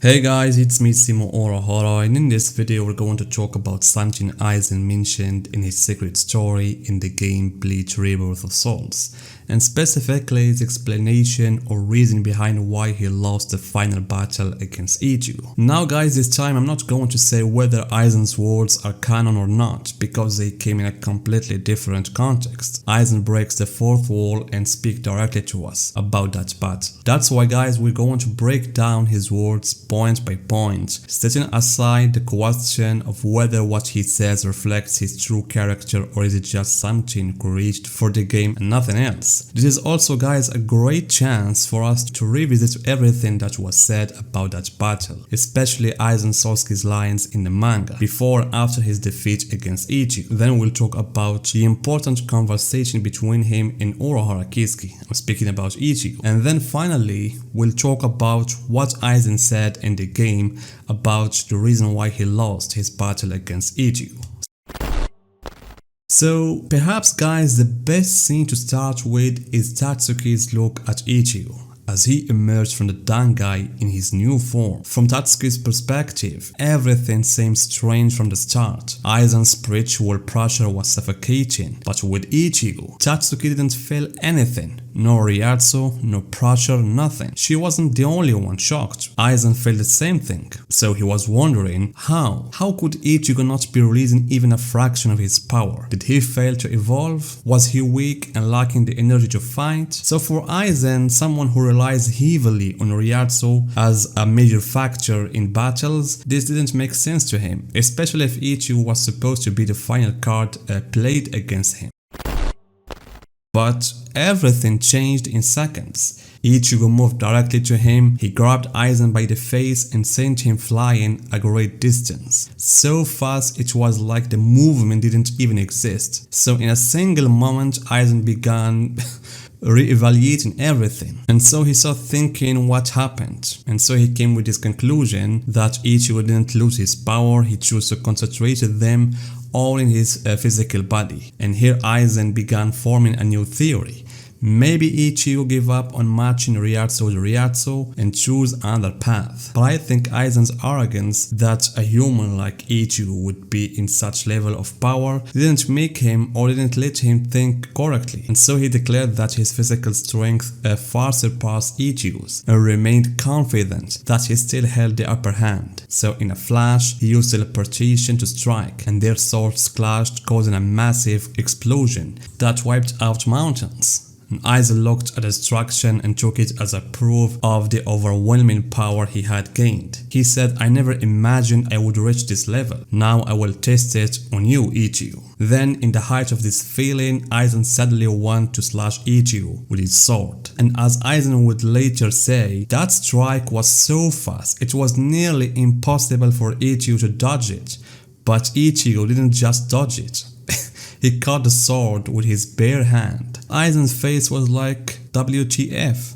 Hey guys, it's me Simo Urahara, and in this video we're going to talk about something Aizen mentioned in his secret story in the game Bleach Rebirth of Souls, and specifically his explanation or reason behind why he lost the final battle against Ichigo. Now guys, this time I'm not going to say whether Aizen's words are canon or not, because they came in a completely different context. Aizen breaks the fourth wall and speaks directly to us about that battle. That's why guys, we're going to break down his words point by point, setting aside the question of whether what he says reflects his true character or is it just something created for the game and nothing else. This is also guys a great chance for us to revisit everything that was said about that battle, especially Aizen Sasuke's lines in the manga, before and after his defeat against Ichigo. Then we'll talk about the important conversation between him and Urahara Kisuke. I'm speaking about Ichigo. And then finally, we'll talk about what Aizen said in the game about the reason why he lost his battle against Ichigo. So perhaps guys, the best scene to start with is Tatsuki's look at Ichigo as he emerged from the Dangai in his new form. From Tatsuki's perspective, everything seemed strange from the start. Aizen's spiritual pressure was suffocating, but with Ichigo, Tatsuki didn't feel anything. No Ryatsu, no pressure, nothing. She wasn't the only one shocked. Aizen felt the same thing. So he was wondering how could Ichigo not be releasing even a fraction of his power? Did he fail to evolve? Was he weak and lacking the energy to fight? So for Aizen, someone who relies heavily on Ryatsu as a major factor in battles, this didn't make sense to him, especially if Ichigo was supposed to be the final card played against him. But everything changed in seconds. Ichigo moved directly to him, he grabbed Aizen by the face and sent him flying a great distance. So fast it was like the movement didn't even exist. So in a single moment Aizen began re-evaluating everything, and so he started thinking what happened, and so he came with this conclusion that Ichigo didn't lose his power, he chose to concentrate them all in his physical body. And here Aizen began forming a new theory. Maybe Ichigo gave up on matching Ryatsu with Ryatsu and chose another path. But I think Aizen's arrogance that a human like Ichigo would be in such level of power didn't make him or didn't let him think correctly. And so he declared that his physical strength far surpassed Ichigo's and remained confident that he still held the upper hand. So in a flash, he used teleportation to strike, and their swords clashed, causing a massive explosion that wiped out mountains. Aizen looked at the destruction and took it as a proof of the overwhelming power he had gained. He said, "I never imagined I would reach this level. Now I will test it on you, Ichigo." Then, in the height of this feeling, Aizen suddenly wanted to slash Ichigo with his sword. And as Aizen would later say, that strike was so fast, it was nearly impossible for Ichigo to dodge it. But Ichigo didn't just dodge it. He caught the sword with his bare hand. Aizen's face was like, WTF.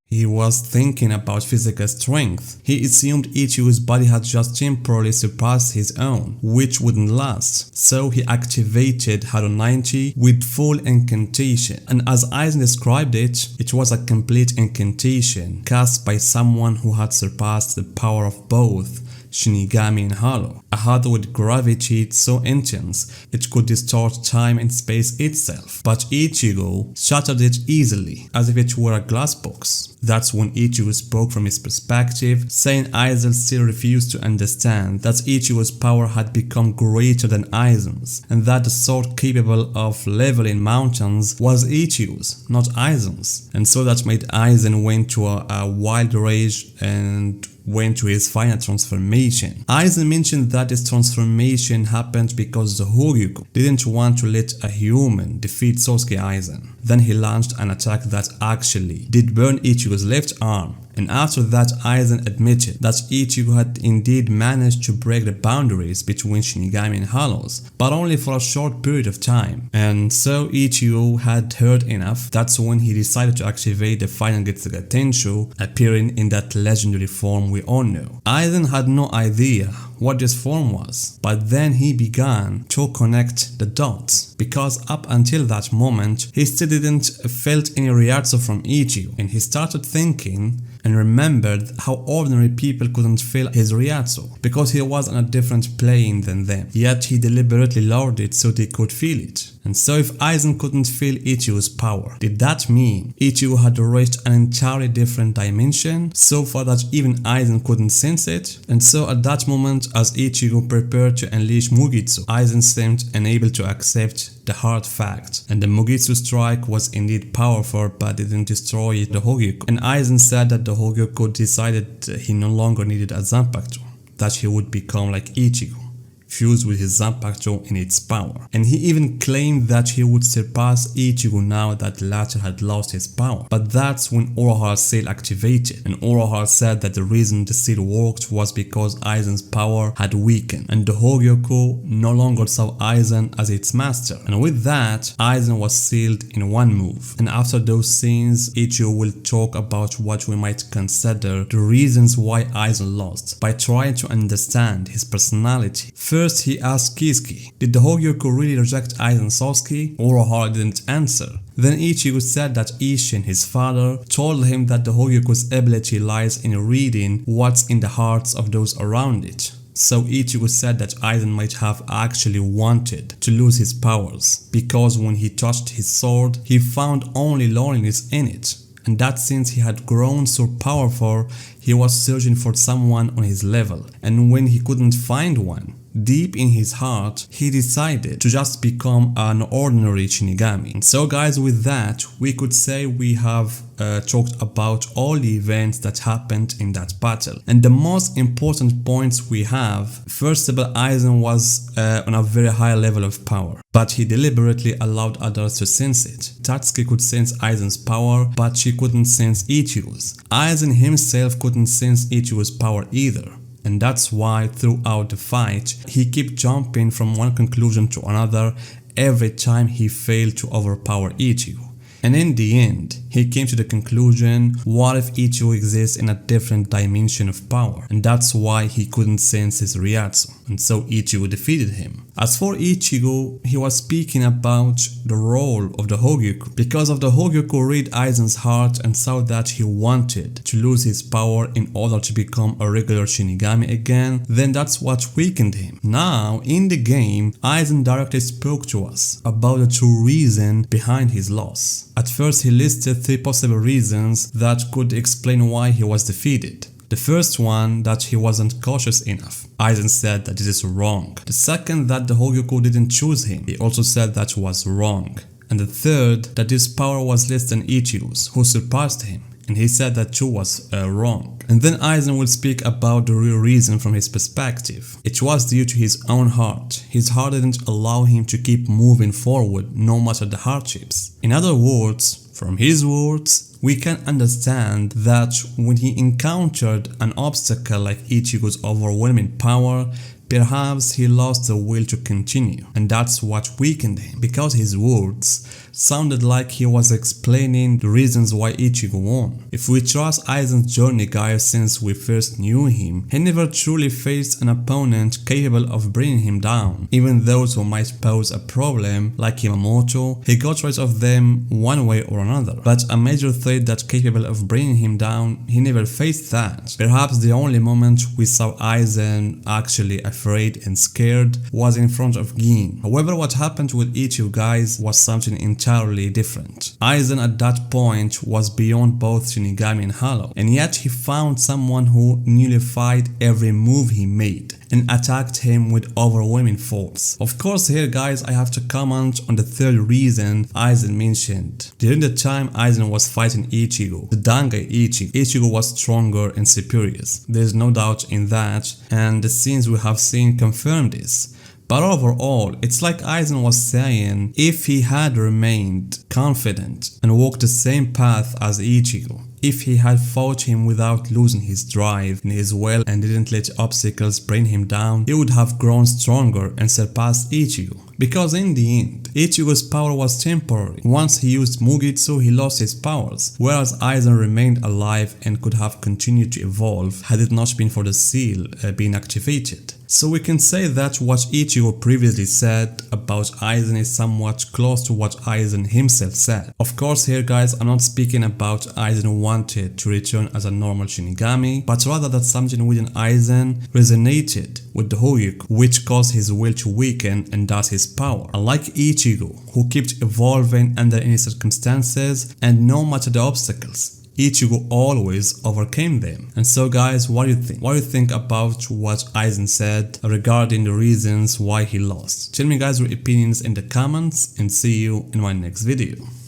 He was thinking about physical strength. He assumed Ichigo's body had just temporarily surpassed his own, which wouldn't last. So he activated Hado 90 with full incantation. And as Aizen described it, it was a complete incantation cast by someone who had surpassed the power of both Shinigami and Hado. A Hado with gravity so intense it could distort time and space itself. But Ichigo shattered it easily, as if it were a glass box. That's when Ichigo spoke from his perspective, saying Aizen still refused to understand that Ichigo's power had become greater than Aizen's, and that the sword capable of leveling mountains was Ichigo's, not Aizen's. And so that made Aizen went to a wild rage and went to his final transformation. Aizen mentioned that this transformation happened because the Hogyuko didn't want to let a human defeat Sasuke Aizen. Then he launched an attack that actually did burn Ichigo's left arm. And after that, Aizen admitted that Ichigo had indeed managed to break the boundaries between Shinigami and Hados, but only for a short period of time. And so Ichigo had heard enough. That's when he decided to activate the final Getsuga Tensho, appearing in that legendary form we all know. Aizen had no idea what this form was, but then he began to connect the dots, because up until that moment he still didn't felt any Ryatsu from Ichigo, and he started thinking and remembered how ordinary people couldn't feel his Ryatsu because he was on a different plane than them, yet he deliberately lowered it so they could feel it. And so if Aizen couldn't feel Ichigo's power, did that mean Ichigo had reached an entirely different dimension, so far that even Aizen couldn't sense it? And so at that moment, as Ichigo prepared to unleash Mugitsu, Aizen seemed unable to accept the hard fact, and the Mugitsu strike was indeed powerful but didn't destroy the Hogyoku. And Aizen said that the Hogyoku decided he no longer needed a Zanpakuto, that he would become like Ichigo, fused with his Zanpakuto in its power. And he even claimed that he would surpass Ichigo now that the latter had lost his power. But that's when Urahara's seal activated, and Urahara said that the reason the seal worked was because Aizen's power had weakened, and the Hogyoku no longer saw Aizen as its master. And with that, Aizen was sealed in one move. And after those scenes, Ichigo will talk about what we might consider the reasons why Aizen lost, by trying to understand his personality. First, he asked Kizuki, did the Hogyoku really reject Aizen's Sasuke? Urahara didn't answer. Then Ichigo said that Isshin, his father, told him that the Hogyoku's ability lies in reading what's in the hearts of those around it. So Ichigo said that Aizen might have actually wanted to lose his powers, because when he touched his sword, he found only loneliness in it. And that since he had grown so powerful, he was searching for someone on his level. And when he couldn't find one, deep in his heart, he decided to just become an ordinary Shinigami. And so guys, with that, we could say we have talked about all the events that happened in that battle. And the most important points we have, first of all, Aizen was on a very high level of power, but he deliberately allowed others to sense it. Tatsuki could sense Aizen's power, but she couldn't sense Ichigo's. Aizen himself couldn't sense Ichigo's power either. And that's why throughout the fight, he kept jumping from one conclusion to another every time he failed to overpower Ichigo. And in the end, he came to the conclusion, what if Ichigo exists in a different dimension of power? And that's why he couldn't sense his Ryatsu, and so Ichigo defeated him. As for Ichigo, he was speaking about the role of the Hogyoku. Because of the Hogyoku read Aizen's heart and saw that he wanted to lose his power in order to become a regular Shinigami again, then that's what weakened him. Now, in the game, Aizen directly spoke to us about the true reason behind his loss. At first, he listed 3 possible reasons that could explain why he was defeated. The first one, that he wasn't cautious enough. Aizen said that this is wrong. The second, that the Hogyoku didn't choose him. He also said that was wrong. And the third, that his power was less than Ichigo's, who surpassed him. And he said that too was wrong. And then Aizen will speak about the real reason from his perspective. It was due to his own heart. His heart didn't allow him to keep moving forward no matter the hardships. In other words, from his words, we can understand that when he encountered an obstacle like Ichigo's overwhelming power, perhaps he lost the will to continue, and that's what weakened him, because his words sounded like he was explaining the reasons why Ichigo won. If we trust Aizen's journey, guys, since we first knew him, he never truly faced an opponent capable of bringing him down. Even those who might pose a problem, like Yamamoto, he got rid of them one way or another. But a major threat that capable of bringing him down, he never faced that. Perhaps the only moment we saw Aizen actually afraid and scared was in front of Gin. However, what happened with Ichigo, guys, was something entirely different. Aizen at that point was beyond both Shinigami and Hollow, and yet he found someone who nullified every move he made and attacked him with overwhelming force. Of course, here guys, I have to comment on the third reason Aizen mentioned. During the time Aizen was fighting Ichigo, the Dangai Ichigo was stronger and superior. There's no doubt in that, and the scenes we have seen confirm this. But overall, it's like Aizen was saying, if he had remained confident and walked the same path as Ichigo, if he had fought him without losing his drive and his will and didn't let obstacles bring him down, he would have grown stronger and surpassed Ichigo. Because in the end, Ichigo's power was temporary. Once he used Mugitsu, he lost his powers, whereas Aizen remained alive and could have continued to evolve had it not been for the seal being activated. So we can say that what Ichigo previously said about Aizen is somewhat close to what Aizen himself said. Of course here guys, I'm not speaking about Aizen wanted to return as a normal Shinigami, but rather that something within Aizen resonated with the Hoyuk, which caused his will to weaken and thus his power. Unlike Ichigo, who kept evolving under any circumstances and no matter the obstacles, Ichigo always overcame them. And so guys, what do you think? What do you think about what Aizen said regarding the reasons why he lost? Tell me guys your opinions in the comments and see you in my next video.